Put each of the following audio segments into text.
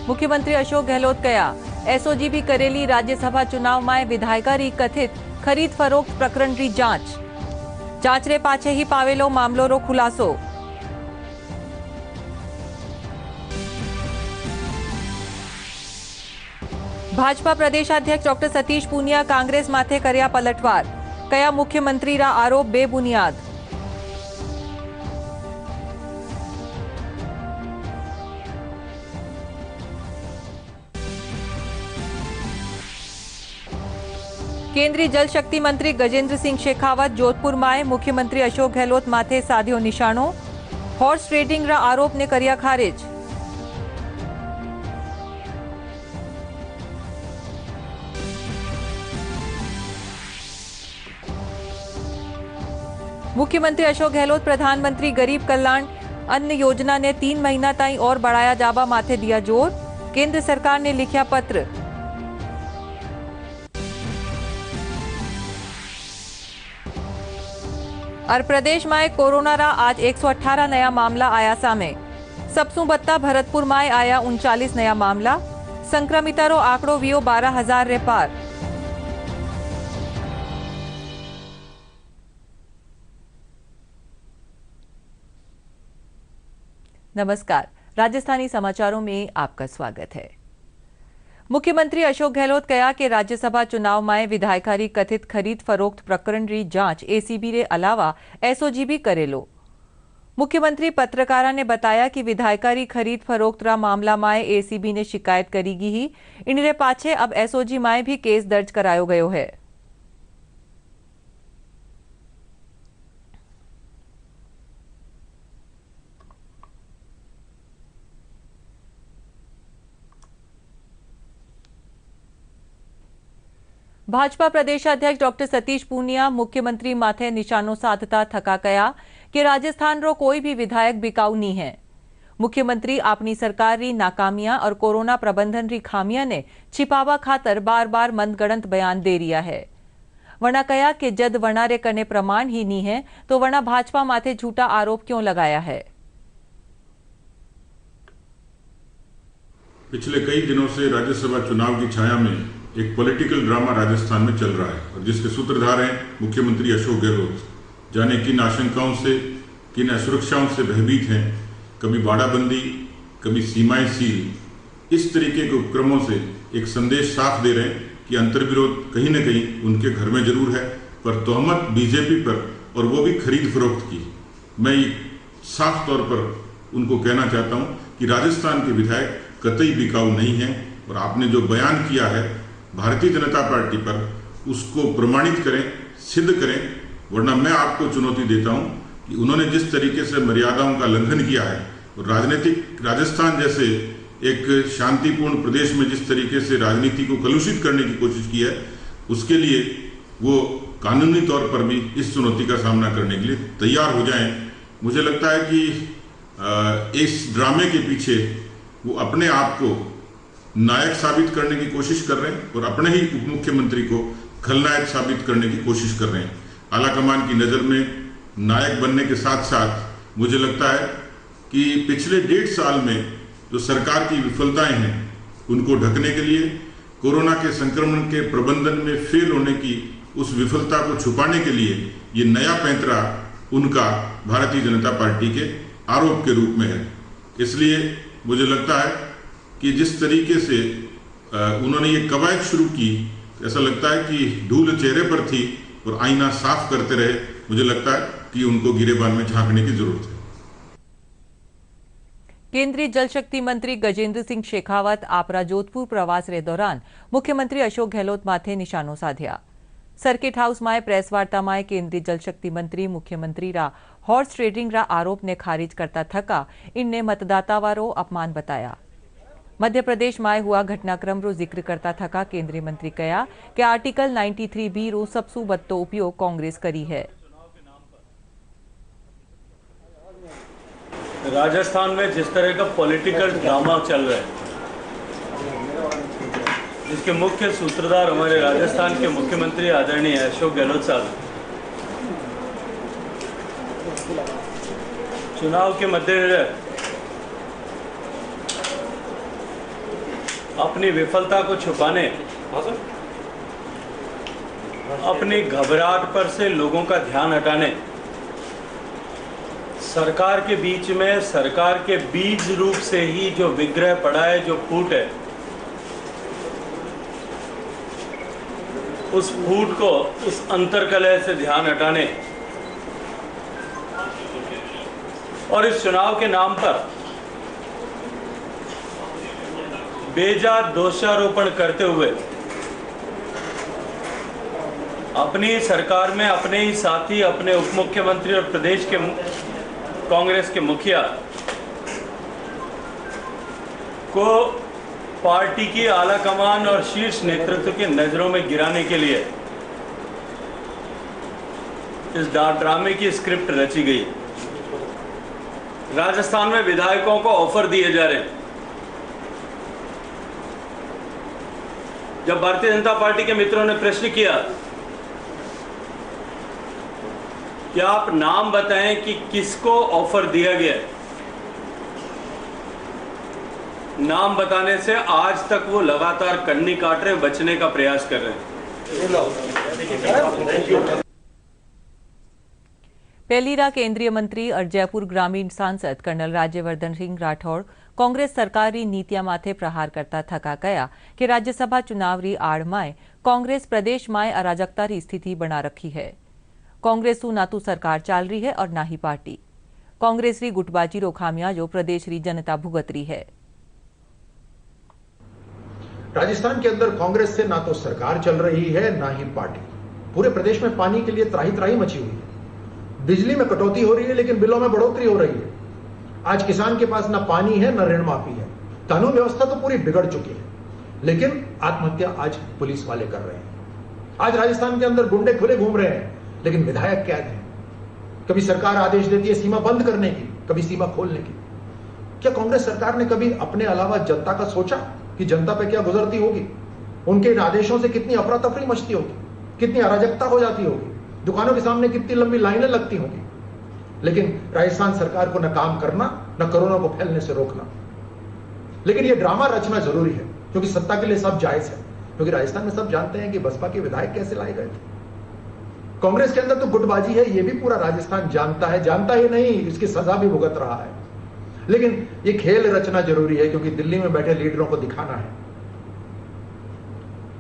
मुख्यमंत्री अशोक गहलोत कया एसओजी भी करेली राज्यसभा चुनाव में विधायकारी कथित खरीद फरोख्त प्रकरण री जांच रे पाछे ही पावेलो मामलो रो खुलासो। भाजपा प्रदेशाध्यक्ष डॉक्टर सतीश पूनिया कांग्रेस माथे कर्या पलटवार, कया मुख्यमंत्री रा आरोप बेबुनियाद। केंद्रीय जल शक्ति मंत्री गजेंद्र सिंह शेखावत जोधपुर में मुख्यमंत्री अशोक गहलोत माथे साध्यो निशाणो, हॉर्स ट्रेडिंग रा आरोप ने कर्या खारिज। मुख्यमंत्री अशोक गहलोत प्रधानमंत्री गरीब कल्याण अन्न योजना ने 3 महीना ताईं और बढ़ाया जाबा माथे दिया जोर, केंद्र सरकार ने लिखा पत्र। और प्रदेश में कोरोना रा आज 118 नया मामला आया सामे, सबसु बत्ता भरतपुर में आया 39 नया मामला, संक्रमिता रो आंकड़ो वियो 12,000 रे पार। नमस्कार, राजस्थानी समाचारों में आपका स्वागत है। मुख्यमंत्री अशोक गहलोत कहा कि राज्यसभा चुनाव में विधायकारी कथित खरीद फरोख्त प्रकरण री जांच एसीबी रे अलावा एसओजी भी करेलो। मुख्यमंत्री पत्रकारा ने बताया कि विधायकारी खरीद फरोख्त रा मामला में एसीबी ने शिकायत करीगी ही, इनरे पाछे अब एसओजी में भी केस दर्ज करायो गयो है। भाजपा प्रदेशाध्यक्ष डॉक्टर सतीश पूनिया मुख्यमंत्री माथे निशानो साधता थका कया कि राजस्थान रो कोई भी विधायक बिकाऊ नहीं है। मुख्यमंत्री अपनी सरकार री नाकामियां और कोरोना प्रबंधन री खामियां ने छिपावा खातर बार बार मनगढ़ंत बयान दे रिया है। वरना कया कि जद वना रे कने प्रमाण ही नहीं है तो वरना भाजपा माथे झूठा आरोप क्यों लगाया है। पिछले कई दिनों से राज्यसभा चुनाव की छाया में एक पॉलिटिकल ड्रामा राजस्थान में चल रहा है और जिसके सूत्रधार हैं मुख्यमंत्री अशोक गहलोत। जाने किन आशंकाओं से, किन असुरक्षाओं से भयभीत हैं, कभी बाड़ाबंदी, कभी सीमाएं सील। इस तरीके के उपक्रमों से एक संदेश साफ दे रहे हैं कि अंतर्विरोध कहीं न कहीं उनके घर में जरूर है, पर तोहमत बीजेपी पर, और वो भी खरीद फरोख्त की। मैं साफ तौर पर उनको कहना चाहता हूं कि राजस्थान के विधायक कतई बिकाऊ नहीं है और आपने जो बयान किया है भारतीय जनता पार्टी पर, उसको प्रमाणित करें, सिद्ध करें, वरना मैं आपको चुनौती देता हूं कि उन्होंने जिस तरीके से मर्यादाओं का लंघन किया है और राजनीतिक राजस्थान जैसे एक शांतिपूर्ण प्रदेश में जिस तरीके से राजनीति को कलुषित करने की कोशिश की है, उसके लिए वो कानूनी तौर पर भी इस चुनौती का सामना करने के लिए तैयार हो जाएं। मुझे लगता है कि इस ड्रामे के पीछे वो अपने आप को नायक साबित करने की कोशिश कर रहे हैं और अपने ही उप मुख्यमंत्री को खलनायक साबित करने की कोशिश कर रहे हैं। आलाकमान की नज़र में नायक बनने के साथ साथ मुझे लगता है कि पिछले 1.5 साल में जो सरकार की विफलताएं हैं उनको ढकने के लिए, कोरोना के संक्रमण के प्रबंधन में फेल होने की उस विफलता को छुपाने के लिए ये नया पैंतरा उनका भारतीय जनता पार्टी के आरोप के रूप में है। इसलिए मुझे लगता है कि जिस तरीके से उन्होंने ये कवायद शुरू की, ऐसा लगता है कि धूल चेहरे पर थी और आईना साफ करते रहे। मुझे लगता है कि उनको गिरेबान में झांकने की जरूरत है। केंद्रीय जल शक्ति मंत्री गजेंद्र सिंह शेखावत आपरा जोधपुर प्रवास रे दौरान मुख्यमंत्री अशोक गहलोत माथे निशानो साध्या। सर्किट हाउस में प्रेस वार्ता में केंद्रीय जल शक्ति मंत्री मुख्यमंत्री रा हॉर्स ट्रेडिंग रा आरोप ने खारिज करता थका इनने मतदाता वारो अपमान बताया। मध्य प्रदेश में हुआ घटनाक्रम रो जिक्र करता थका केंद्रीय मंत्री कहा कि आर्टिकल 93B रो सबसु बत्तो उपयोग कांग्रेस करी है। राजस्थान में जिस तरह का पॉलिटिकल ड्रामा चल रहा है, जिसके मुख्य सूत्रधार हमारे राजस्थान के मुख्यमंत्री आदरणीय अशोक गहलोत साहब, चुनाव के मद्देनजर अपनी विफलता को छुपाने, अपनी घबराहट पर से लोगों का ध्यान हटाने, सरकार के बीच में सरकार के बीज रूप से ही जो विग्रह पड़ा है, जो फूट है, उस फूट को, उस अंतर्कलह से ध्यान हटाने और इस चुनाव के नाम पर बेजा दोषारोपण करते हुए अपनी सरकार में अपने ही साथी, अपने उप मुख्यमंत्री और प्रदेश के कांग्रेस के मुखिया को पार्टी की आला कमान और शीर्ष नेतृत्व के नजरों में गिराने के लिए इस ड्रामे की स्क्रिप्ट रची गई। राजस्थान में विधायकों को ऑफर दिए जा रहे हैं। जब भारतीय जनता पार्टी के मित्रों ने प्रश्न किया कि आप नाम बताएं कि किसको ऑफर दिया गया है, नाम बताने से आज तक वो लगातार कन्नी काट रहे, बचने का प्रयास कर रहे हैं। पहलीरा केंद्रीय मंत्री और जयपुर ग्रामीण सांसद कर्नल राज्यवर्धन सिंह राठौड़ कांग्रेस सरकारी नीतियां माथे प्रहार करता थका गया कि राज्यसभा चुनाव री आड़ माय कांग्रेस प्रदेश माय अराजकता री स्थिति बना रखी है। कांग्रेस ना तो सरकार चाल रही है और ना ही पार्टी। कांग्रेस री गुटबाजी रो खामियाजो प्रदेश री जनता भुगत रही है। राजस्थान के अंदर कांग्रेस से ना तो सरकार चल रही है ना ही पार्टी। पूरे प्रदेश में पानी के लिए त्राही त्राही मची हुई है। बिजली में कटौती हो रही है लेकिन बिलों में बढ़ोतरी हो रही है। आज किसान के पास ना पानी है ना ऋण माफी है। कानून व्यवस्था तो पूरी बिगड़ चुकी है, लेकिन आत्महत्या आज पुलिस वाले कर रहे हैं। आज राजस्थान के अंदर गुंडे खुले घूम रहे हैं, लेकिन विधायक कैद हैं। कभी सरकार आदेश देती है सीमा बंद करने की, कभी सीमा खोलने की। क्या कांग्रेस सरकार ने कभी अपने अलावा जनता का सोचा कि जनता पे क्या गुजरती होगी? उनके इन आदेशों से कितनी अफरा तफरी मचती होगी, कितनी अराजकता हो जाती होगी, दुकानों के सामने कितनी लंबी लाइनें लगती होंगी। लेकिन राजस्थान सरकार को न काम करना, न कोरोना को फैलने से रोकना। लेकिन यह ड्रामा रचना जरूरी है, क्योंकि सत्ता के लिए सब जायज है। क्योंकि राजस्थान में सब जानते हैं कि बसपा के विधायक कैसे लाए गए थे। कांग्रेस के अंदर तो गुटबाजी है, यह भी पूरा राजस्थान जानता है। जानता ही नहीं, इसकी सजा भी भुगत रहा है। लेकिन यह खेल रचना जरूरी है, क्योंकि दिल्ली में बैठे लीडरों को दिखाना है।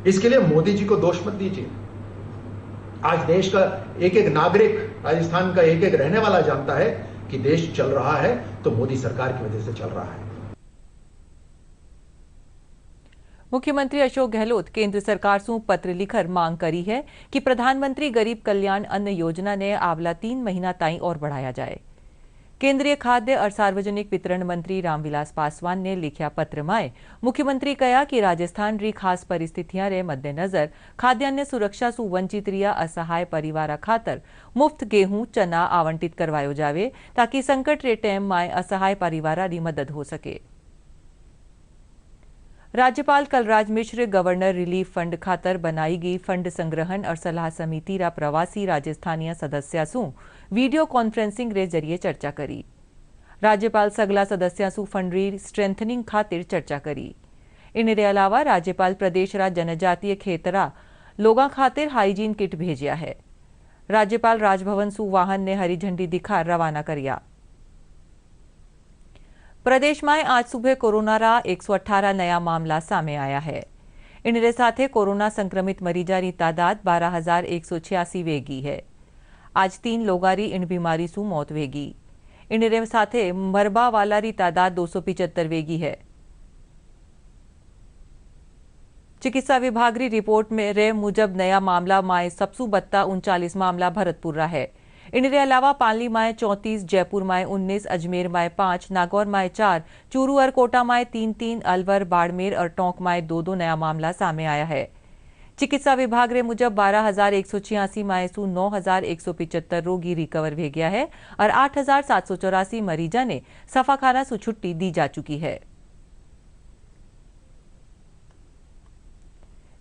इसके लिए मोदी जी को दोष मत दीजिए। आज देश का एक एक नागरिक, राजस्थान का एक एक रहने वाला जानता है कि देश चल रहा है तो मोदी सरकार की वजह से चल रहा है। मुख्यमंत्री अशोक गहलोत केंद्र सरकार से पत्र लिखकर मांग करी है कि प्रधानमंत्री गरीब कल्याण अन्न योजना ने आवला 3 महीना ताईं और बढ़ाया जाए। केंद्रीय खाद्य और सार्वजनिक वितरण मंत्री रामविलास पासवान ने लिखा पत्र में मुख्यमंत्री कहा कि राजस्थान री खास परिस्थितियां रे मद्देनजर खाद्यान्न सुरक्षा सु वंचित रिया असहाय परिवार खातर मुफ्त गेहूं चना आवंटित करवायो जावे, ताकि संकट रे टाइम में असहाय परिवार री मदद हो सके। राज्यपाल Kalraj Mishra governor relief fund खातर बनाई गई फंड संग्रहण और सलाह समिति रा प्रवासी राजस्थानीय सदस्या सु वीडियो कॉन्फ्रेंसिंग रे जरिए चर्चा करी। राज्यपाल सगला सदस्या सु फंड री स्ट्रेंथनिंग खातिर चर्चा करी। इन अलावा राज्यपाल प्रदेश रा जनजातीय खेतरा लोगा खातिर हाइजीन किट भेजिया है। राज्यपाल राजभवन सु वाहन ने हरी झंडी दिखा रवाना करिया। प्रदेश में आज सुबह कोरोना रा 118 नया मामला सामने आया है। इनके साथ कोरोना संक्रमित मरीजा की तादाद 12,186 वेगी है। आज 3 लोगों की इन बीमारी से मौत वेगी। इनके साथ मरबा वाला की तादाद 275 वेगी है। चिकित्सा विभाग की रिपोर्ट में रे मुजब नया मामला में सबसु बत्ता 39 मामला भरतपुर रहा है। इनके अलावा पाली में 34, जयपुर में 19, अजमेर में 5, नागौर में 4, चूरू और कोटा में 3-3, अलवर, बाड़मेर और टोंक में 2-2 नया मामला सामने आया है। चिकित्सा विभाग रे मुजब 12,186 में सु 9,175 रोगी रिकवर हो गया है और 8,784 मरीजा ने सफाखाना सु छुट्टी दी जा चुकी है।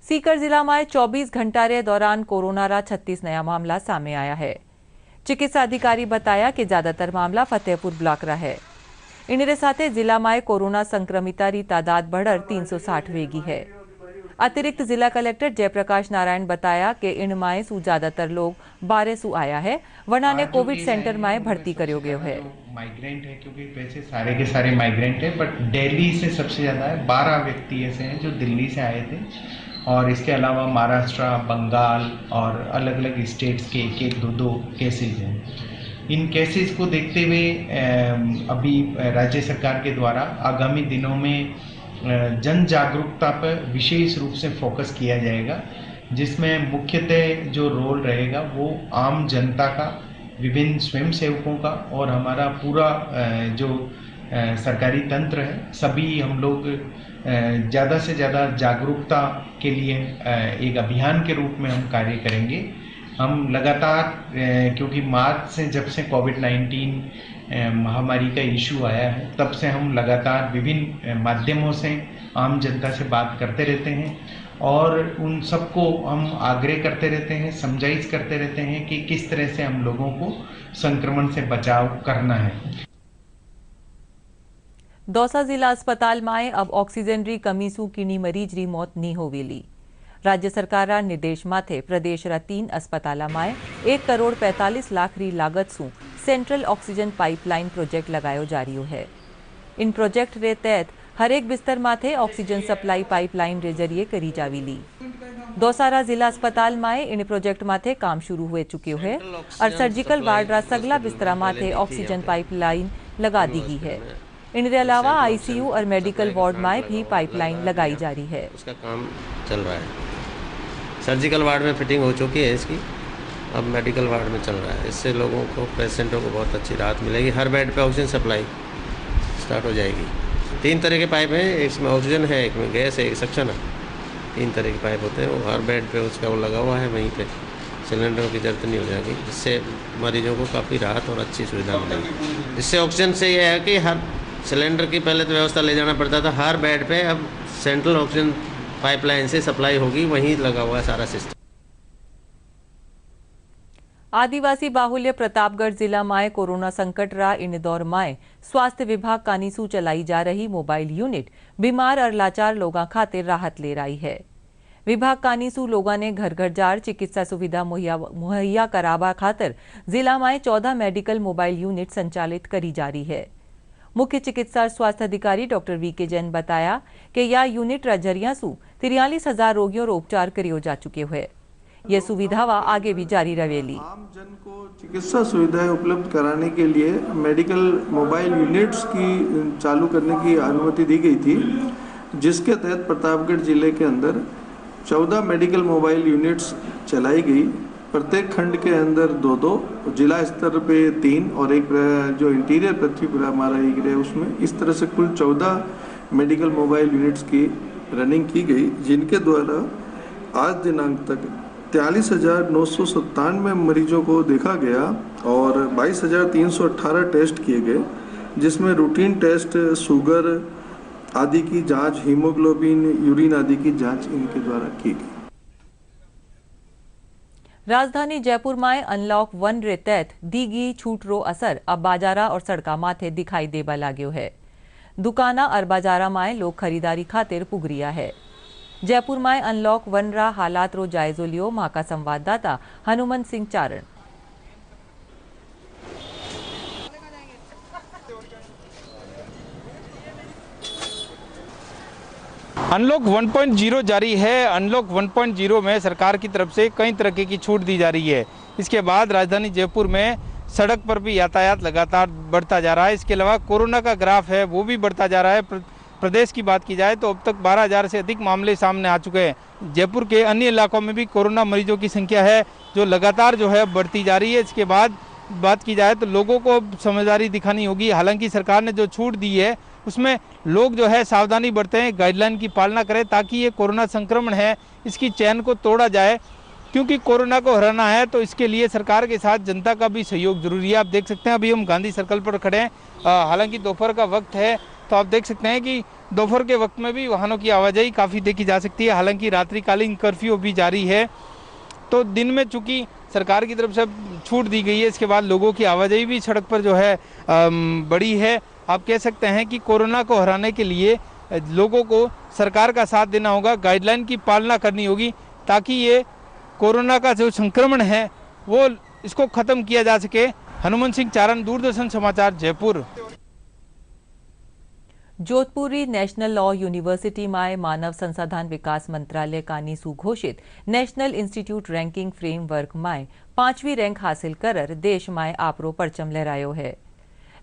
सीकर जिला में 24 घंटा रे दौरान कोरोना रा 36 नया मामला सामने आया है। चिकित्सा अधिकारी बताया कि ज्यादातर मामला फतेहपुर ब्लॉक रहा है। इनरे साथे जिल्लामां कोरोना संक्रमितारी तादाद बढ़कर 360 वेगी है। अतिरिक्त जिला कलेक्टर जयप्रकाश नारायण बताया कि इन माए सु ज्यादातर लोग 12 सु आया है, वरना ने कोविड सेंटर माए भर्ती करो गयो है। माइग्रेंट है, क्योंकि वैसे सारे के सारे माइग्रेंट है, बट दिल्ली से सबसे ज़्यादा है। 12 व्यक्ति ऐसे हैं जो दिल्ली से आए थे, और इसके अलावा महाराष्ट्र, बंगाल और अलग अलग स्टेट्स के एक दो केसेज हैं। इन केसेस को देखते हुए अभी राज्य सरकार के द्वारा आगामी दिनों में जन जागरूकता पर विशेष रूप से फोकस किया जाएगा, जिसमें मुख्यतः जो रोल रहेगा वो आम जनता का, विभिन्न स्वयं सेवकों का और हमारा पूरा जो सरकारी तंत्र है, सभी हम लोग ज़्यादा से ज़्यादा जागरूकता के लिए एक अभियान के रूप में हम कार्य करेंगे। हम लगातार, क्योंकि मार्च से जब से कोविड-19 महामारी का इशू आया है, तब से हम लगातार विभिन्न माध्यमों से आम जनता से बात करते रहते हैं और उन सबको हम आग्रह करते रहते हैं, समझाइश करते रहते हैं कि किस तरह से हम लोगों को संक्रमण से बचाव करना है। दौसा जिला अस्पताल में अब ऑक्सीजन री कमी सु किनी मरीज री मौत नहीं होवेली। राज्य सरकार निर्देश माथे प्रदेश रा 3 अस्पताल में 1 करोड़ 45 लाख री लागत सु सेंट्रल ऑक्सीजन पाइपलाइन प्रोजेक्ट लगायो जा रही है। इन प्रोजेक्ट रे तहत हर एक बिस्तर माथे ऑक्सीजन सप्लाई पाइपलाइन रे जरिए करी जावीली। दौसारा जिला अस्पताल में इन प्रोजेक्ट माथे काम शुरू हो चुक्यो है और सर्जिकल वार्ड रा सगला बिस्तरा माथे ऑक्सीजन पाइपलाइन लगा दी गई है। इनके अलावा आईसीयू और मेडिकल वार्ड में भी पाइपलाइन लगाई जा रही है। उसका काम चल रहा है। सर्जिकल वार्ड में फिटिंग हो चुकी है इसकी, अब मेडिकल वार्ड में चल रहा है। इससे लोगों को, पेशेंटों को बहुत अच्छी राहत मिलेगी। हर बेड पे ऑक्सीजन सप्लाई स्टार्ट हो जाएगी। 3 तरह के पाइप हैं, एक में ऑक्सीजन है, एक में गैस है, एक सक्शन है। 3 तरह के पाइप होते हैं, वो हर बेड पे उसका वो लगा हुआ है। वहीं पे सिलेंडरों की जरूरत नहीं हो जाएगी, जिससे मरीजों को काफ़ी राहत और अच्छी सुविधा मिलेगी। इससे ऑक्सीजन से यह है कि हर सिलेंडर की पहले तो व्यवस्था ले जाना पड़ता था, हर बेड पे अब सेंट्रल ऑक्सीजन पाइपलाइन से सप्लाई होगी, वहीं लगा हुआ है सारा सिस्टम। आदिवासी बाहुल्य प्रतापगढ़ जिला में कोरोना संकट रा इन दौर में स्वास्थ्य विभाग कानीसू चलाई जा रही मोबाइल यूनिट बीमार और लाचार लोगों खातिर राहत ले रही है। विभाग कानीसू लोगों ने घर घर जार चिकित्सा सुविधा मुहैया करावा खातिर जिला में 14 मेडिकल मोबाइल यूनिट संचालित करी जा रही है। मुख्य चिकित्सा और स्वास्थ्य अधिकारी डॉक्टर वीके जैन बताया कि यह यूनिट जरिया सु 43,000 रोगियों रो उपचार करियो जा चुके हुए। यह सुविधा आगे भी जारी रहेगी। आम जन को चिकित्सा सुविधाएं उपलब्ध कराने के लिए मेडिकल मोबाइल यूनिट्स की चालू करने की अनुमति दी गई थी, जिसके तहत प्रतापगढ़ जिले के अंदर 14 मेडिकल मोबाइल यूनिट्स चलाई गई। प्रत्येक खंड के अंदर 2-2, जिला स्तर पे 3 और एक जो इंटीरियर पृथ्वीपुरा हमारा एक है उसमें, इस तरह से कुल 14 मेडिकल मोबाइल यूनिट्स की रनिंग की गई, जिनके द्वारा आज दिनांक तक 43,997 मरीजों को देखा गया और 22,318 टेस्ट किए गए, जिसमें रूटीन टेस्ट, शुगर आदि की जांच, हीमोग्लोबिन, यूरिन आदि की जांच इनके द्वारा की गई। राजधानी जयपुर में अनलॉक 1 रे तहत दी गई छूट रो असर अब बाजारा और सड़का माथे दिखाई देबा लाग्यो है। दुकाना और बाजारा में लोग खरीदारी खातिर पुगरिया है। जयपुर में अनलॉक 1 रा हालात रो जायजो लियो महाका संवाददाता हनुमंत सिंह चारण। अनलॉक 1.0 जारी है। अनलॉक 1.0 में सरकार की तरफ से कई तरह की छूट दी जा रही है। इसके बाद राजधानी जयपुर में सड़क पर भी यातायात लगातार बढ़ता जा रहा है। इसके अलावा कोरोना का ग्राफ है वो भी बढ़ता जा रहा है। प्रदेश की बात की जाए तो अब तक 12,000 से अधिक मामले सामने आ चुके हैं। जयपुर के अन्य इलाकों में भी कोरोना मरीजों की संख्या है जो लगातार जो है बढ़ती जा रही है। इसके बाद बात की जाए तो लोगों को समझदारी दिखानी होगी। हालांकि सरकार ने जो छूट दी है उसमें लोग जो है सावधानी बरतें, गाइडलाइन की पालना करें, ताकि ये कोरोना संक्रमण है इसकी चैन को तोड़ा जाए। क्योंकि कोरोना को हराना है तो इसके लिए सरकार के साथ जनता का भी सहयोग जरूरी है। आप देख सकते हैं अभी हम गांधी सर्कल पर खड़े हैं। हालांकि दोपहर का वक्त है तो आप देख सकते हैं कि दोपहर के वक्त में भी वाहनों की आवाजाही काफ़ी देखी जा सकती है। हालांकि रात्रिकालीन कर्फ्यू भी जारी है, तो दिन में चूँकि सरकार की तरफ से छूट दी गई है, इसके बाद लोगों की आवाजाही भी सड़क पर जो है बड़ी है। आप कह सकते हैं कि कोरोना को हराने के लिए लोगों को सरकार का साथ देना होगा, गाइडलाइन की पालना करनी होगी, ताकि ये कोरोना का जो संक्रमण है वो इसको खत्म किया जा सके। हनुमान सिंह चारण, दूरदर्शन समाचार, जयपुर। जोधपुरी नेशनल लॉ यूनिवर्सिटी में मानव संसाधन विकास मंत्रालय कानी सुघोषित नेशनल इंस्टीट्यूट रैंकिंग फ्रेमवर्क में 5वीं रैंक हासिल कर देश में आपरो परचम लहरायो है।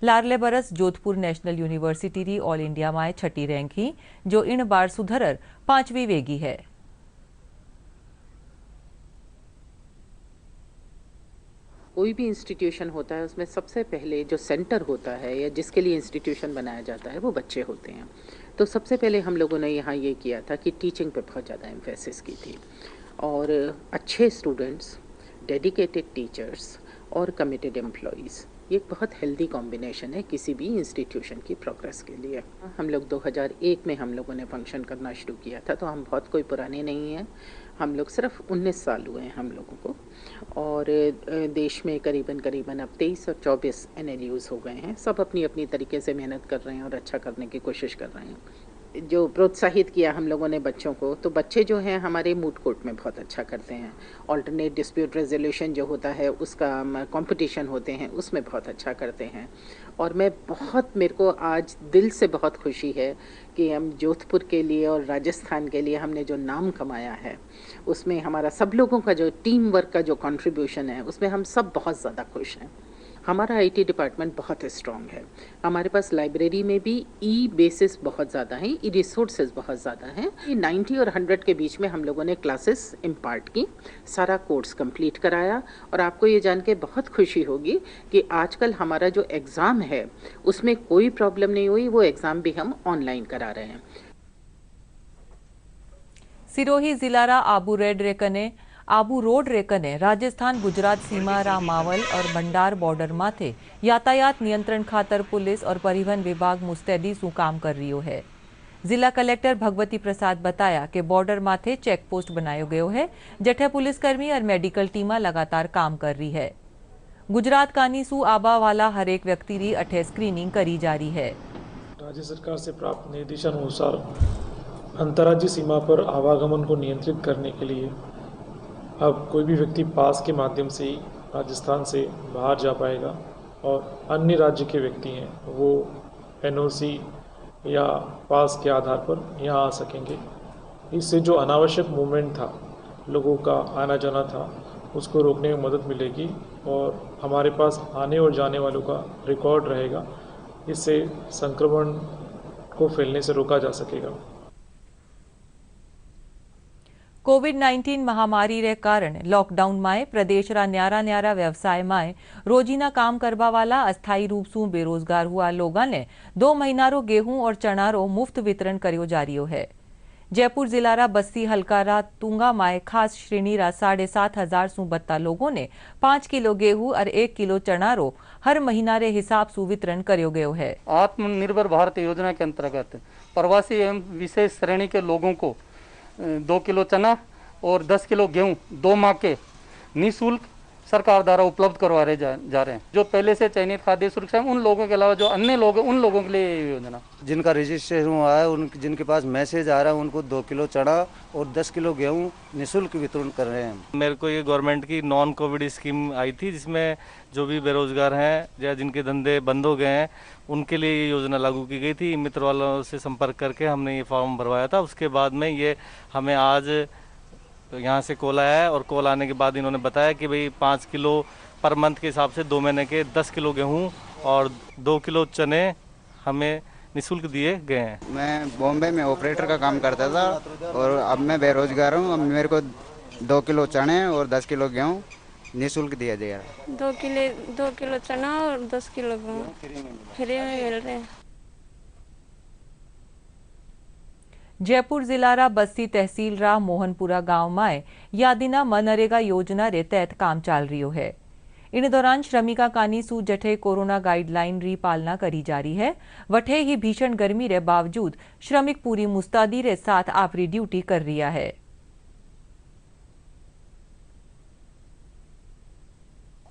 लारले बरस जोधपुर नेशनल यूनिवर्सिटी री ऑल इंडिया में 6ठी रैंक ही, जो इन बार सुधरर 5वीं वेगी है। कोई भी इंस्टीट्यूशन होता है उसमें सबसे पहले जो सेंटर होता है या जिसके लिए इंस्टीट्यूशन बनाया जाता है वो बच्चे होते हैं। तो सबसे पहले हम लोगों ने यहाँ ये किया था कि टीचिंग पे बहुत ज़्यादा एम्फेसिस की थी, और अच्छे स्टूडेंट्स, डेडिकेटेड टीचर्स और कमिटेड एम्प्लॉयज़, ये एक बहुत हेल्दी कॉम्बिनेशन है किसी भी इंस्टीट्यूशन की प्रोग्रेस के लिए। हम लोग 2001 में हम लोगों ने फंक्शन करना शुरू किया था, तो हम बहुत कोई पुराने नहीं हैं। हम लोग सिर्फ 19 साल हुए हैं हम लोगों को, और देश में करीबन अब 23 और 24 NLUs हो गए हैं। सब अपनी अपनी तरीके से मेहनत कर रहे हैं और अच्छा करने की कोशिश कर रहे हैं। जो प्रोत्साहित किया हम लोगों ने बच्चों को, तो बच्चे जो हैं हमारे मूट कोर्ट में बहुत अच्छा करते हैं। ऑल्टरनेट डिस्प्यूट रेजोल्यूशन जो होता है उसका कंपटीशन होते हैं, उसमें बहुत अच्छा करते हैं। और मेरे को आज दिल से बहुत खुशी है कि हम जोधपुर के लिए और राजस्थान के लिए हमने जो नाम कमाया है, उसमें हमारा सब लोगों का जो टीम वर्क का जो कंट्रीब्यूशन है, उसमें हम सब बहुत ज़्यादा खुश हैं। हमारा IT डिपार्टमेंट बहुत स्ट्रॉन्ग है। हमारे पास लाइब्रेरी में भी बेसिस बहुत ज़्यादा हैं, रिसोर्सेज बहुत ज़्यादा हैं। 90 और 100 के बीच में हम लोगों ने क्लासेस इम्पार्ट की, सारा कोर्स कंप्लीट कराया। और आपको ये जान के बहुत खुशी होगी कि आजकल हमारा जो एग्ज़ाम है उसमें कोई प्रॉब्लम नहीं हुई, वो एग्ज़ाम भी हम ऑनलाइन करा रहे हैं। सिरोही जिलारा आबू रोड रेकने राजस्थान गुजरात सीमा रा मावल और भंडार बॉर्डर माथे यातायात नियंत्रण खातर पुलिस और परिवहन विभाग मुस्तैदी सु काम कर रही है। जिला कलेक्टर भगवती प्रसाद बताया कि बॉर्डर माथे चेक पोस्ट बनायो गयो है, जठे पुलिसकर्मी और मेडिकल टीमा लगातार काम कर रही है। गुजरात कानी सु आबा वाला हर एक व्यक्ति री अठे स्क्रीनिंग करी जा रही है। राज्य सरकार से प्राप्त निर्देशानुसार अंतर्राज्यीय सीमा पर आवागमन को नियंत्रित करने के लिए अब कोई भी व्यक्ति पास के माध्यम से ही राजस्थान से बाहर जा पाएगा, और अन्य राज्य के व्यक्ति हैं वो NOC या पास के आधार पर यहाँ आ सकेंगे। इससे जो अनावश्यक मूवमेंट था, लोगों का आना जाना था, उसको रोकने में मदद मिलेगी और हमारे पास आने और जाने वालों का रिकॉर्ड रहेगा। इससे संक्रमण को फैलने से रोका जा सकेगा। कोविड-19 महामारी रे कारण लॉकडाउन में प्रदेश रा न्यारा व्यवसाय में रोजीना काम करवा वाला अस्थायी रूप से बेरोजगार हुआ लोगों ने 2 महीना रो गेहूं और चना रो मुफ्त वितरण करियो जा रही है। जयपुर जिला रा बस्ती हल्का रा तुंगा माए खास श्रेणी रा 7,500 सु बत्ता लोगों ने 5 किलो गेहूं और 1 किलो चना रो हर महीना रे हिसाब से वितरण करियो गयो है। आत्मनिर्भर भारत योजना के अंतर्गत प्रवासी एवं विशेष श्रेणी के लोगों को 2 किलो चना और 10 किलो गेहूं 2 माह के निःशुल्क सरकार द्वारा उपलब्ध करवा रहे जा रहे हैं। जो पहले से चयनित खाद्य सुरक्षा उन लोगों के अलावा जो अन्य लोग उन लोगों के लिए ये योजना, जिनका रजिस्ट्रेशन हुआ है, जिनके पास मैसेज आ रहा है, उनको 2 किलो चना और 10 किलो गेहूं निःशुल्क वितरण कर रहे हैं। मेरे को ये गवर्नमेंट की नॉन कोविड स्कीम आई थी, जिसमें जो भी बेरोजगार हैं या जिनके धंधे बंद हो गए हैं उनके लिए ये योजना लागू की गई थी। मित्र वालों से संपर्क करके हमने ये फॉर्म भरवाया था। उसके बाद में ये हमें आज यहाँ से कॉल आया है, और कॉल आने के बाद इन्होंने बताया कि भाई 5 किलो पर मंथ के हिसाब से 2 महीने के 10 किलो गेहूं और 2 किलो चने हमें निःशुल्क दिए गए हैं। मैं बॉम्बे में ऑपरेटर का काम करता था और अब मैं बेरोजगार हूँ। अब मेरे को 2 किलो चने और 10 किलो गेहूँ निःशुल्क दिया जाएगा। 2 किलो चना और 10 किलो गेहूँ फ्री में मिल रहे हैं। जयपुर जिला रा बस्ती तहसील रा मोहनपुरा गांव में यादिना मनरेगा योजना रे तहत काम चाल रही है। इन दौरान श्रमिका कानी सू जठे कोरोना गाइडलाइन री पालना करी जा रही है। वठे ही भीषण गर्मी रे बावजूद श्रमिक पूरी मुस्तैदी रे साथ आपरी ड्यूटी कर रिया है।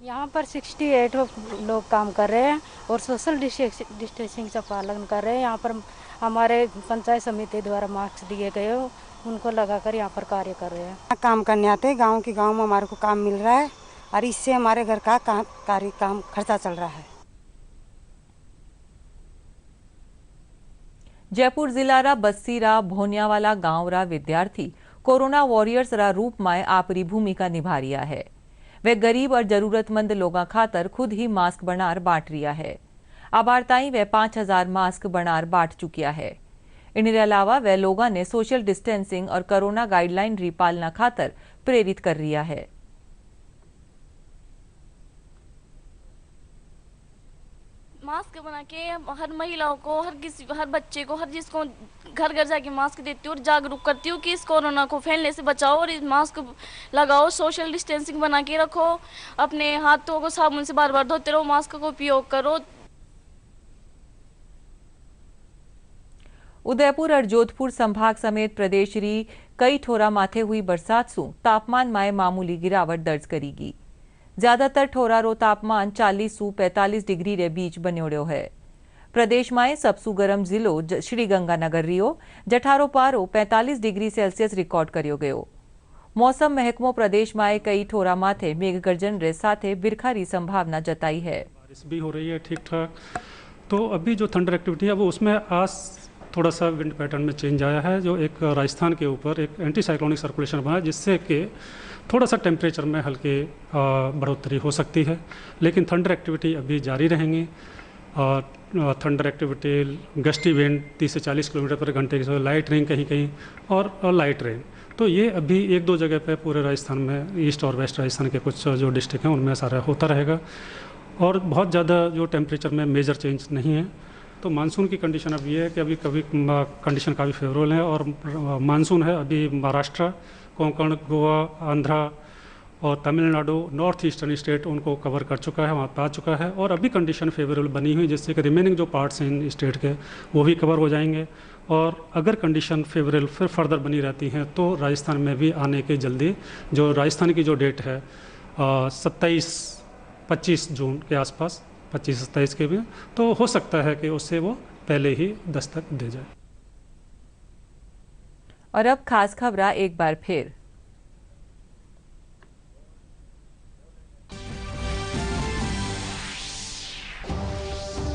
यहाँ पर 68 लोग काम कर रहे हैं और सोशल डिस्टेंसिंग का पालन कर रहे हैं। यहाँ पर हमारे पंचायत समिति द्वारा मास्क दिए गए हो, उनको लगाकर यहाँ पर कार्य कर रहे हैं। काम करने आते हैं, गांव के गांव में हमारे को काम मिल रहा है और इससे हमारे घर का काम खर्चा चल रहा है। जयपुर जिल्लारा बस्सीरा भोनियावाला गांवरा विद्यार्थी कोरोना वॉरियर्स रा रूप में आपरी भूमिका निभा रिया है। वे गरीब और जरूरतमंद लोगों खातर खुद ही मास्क बनार बांट रिया है। अबार ताई वे 5000 मास्क बनार बांट चुकिया है। इनके अलावा वे लोगों ने सोशल डिस्टेंसिंग और कोरोना गाइडलाइन री पालना खातर प्रेरित कर रिया है। मास्क बना के हर महिलाओं को, हर बच्चे को, हर जिसको घर घर जाके मास्क देती हूँ और जागरूक करती हूँ कि इस कोरोना को फैलने से बचाओ और इस मास्क लगाओ, सोशल डिस्टेंसिंग बना के रखो, अपने हाथों को साबुन से बार बार धोते रहो, मास्क का उपयोग करो। उदयपुर और जोधपुर संभाग समेत प्रदेश री कई ठोरा माथे हुई बरसात सु तापमान में मामूली गिरावट दर्ज करीगी। ज्यादातर ठोरा रो तापमान 40 से 45 डिग्री रे बीच बन्योड़ो है। प्रदेश में सबसु गरम जिलो श्रीगंगानगर रियो, जठारो पारो 45 डिग्री सेल्सियस रिकॉर्ड करियो गयो। मौसम महकमो प्रदेश में कई ठोरा माथे मेघगर्जन रे साथे बिरखारी संभावना जताई है। बारिश भी हो रही है ठीक ठाक। तो अभी जो थंडर एक्टिविटी है वो उसमें आज थोड़ा सा विंड पैटर्न में चेंज आया है, जो एक राजस्थान के ऊपर एक एंटी साइक्लोनिक सर्कुलेशन बना, जिससे कि थोड़ा सा टेम्परेचर में हल्की बढ़ोतरी हो सकती है। लेकिन थंडर एक्टिविटी अभी जारी रहेंगी और थंडर एक्टिविटी गस्टी विंड 30 से 40 किलोमीटर पर घंटे की, लाइट रेन कहीं कहीं और लाइट रेन। तो ये अभी एक दो जगह पे पूरे राजस्थान में, ईस्ट और वेस्ट राजस्थान के कुछ जो डिस्ट्रिक्ट हैं उनमें सारा होता रहेगा और बहुत ज़्यादा जो टेम्परेचर में मेजर चेंज नहीं है। तो मानसून की कंडीशन अब ये है कि अभी कभी कंडीशन काफ़ी फेवरेबल है और मानसून है अभी महाराष्ट्र, कोंकण, गोवा, आंध्रा और तमिलनाडु, नॉर्थ ईस्टर्न स्टेट उनको कवर कर चुका है, वहाँ पे आ चुका है और अभी कंडीशन फेवरेबल बनी हुई, जिससे कि रिमेनिंग जो पार्ट्स हैं इन स्टेट के वो भी कवर हो जाएंगे। और अगर कंडीशन फेवरेबल फिर फर्दर बनी रहती हैं तो राजस्थान में भी आने के जल्दी, जो राजस्थान की जो डेट है 27-25 जून के आसपास, 25-27 के भी, तो हो सकता है कि उससे वो पहले ही दस्तक दे जाए। और अब खास खबरा एक बार फिर।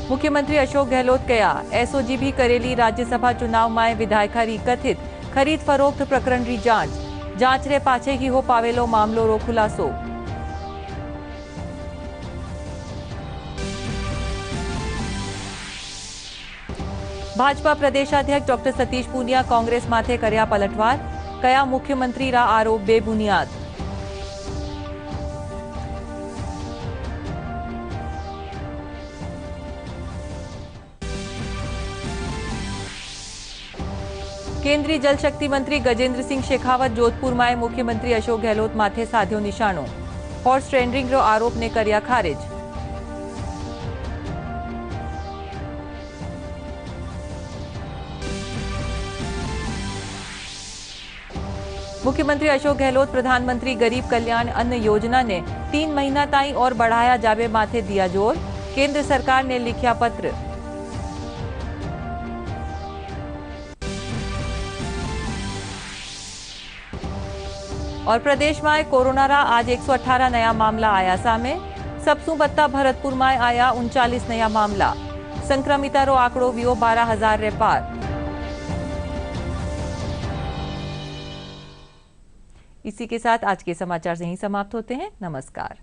मुख्यमंत्री अशोक गहलोत कया एसओजी भी करेली राज्यसभा चुनाव में विधायका री कथित खरीद फरोख्त प्रकरण री जांच रे पाछे ही हो पावेलो मामलो रो खुलासो। भाजपा प्रदेशाध्यक्ष डॉक्टर सतीश पूनिया कांग्रेस माथे कर्या पलटवार, कया मुख्यमंत्री रा आरोप बेबुनियाद। केंद्रीय जल शक्ति मंत्री गजेंद्र सिंह शेखावत जोधपुर में मुख्यमंत्री अशोक गहलोत माथे साध्यो निशानो, हॉर्स ट्रेडिंग रो आरोप ने कर्या खारिज। मुख्यमंत्री अशोक गहलोत प्रधानमंत्री गरीब कल्याण अन्न योजना ने 3 महीना ताई और बढ़ाया जाबे माथे दिया जोर, केंद्र सरकार ने लिखा पत्र। और प्रदेश में कोरोना रा आज 118 नया मामला आया सामे, सबसु बत्ता भरतपुर में आया 39 नया मामला, संक्रमिता रो आंकड़ो वियो 12,000 रे पार। इसी के साथ आज के समाचार यहीं समाप्त होते हैं। नमस्कार।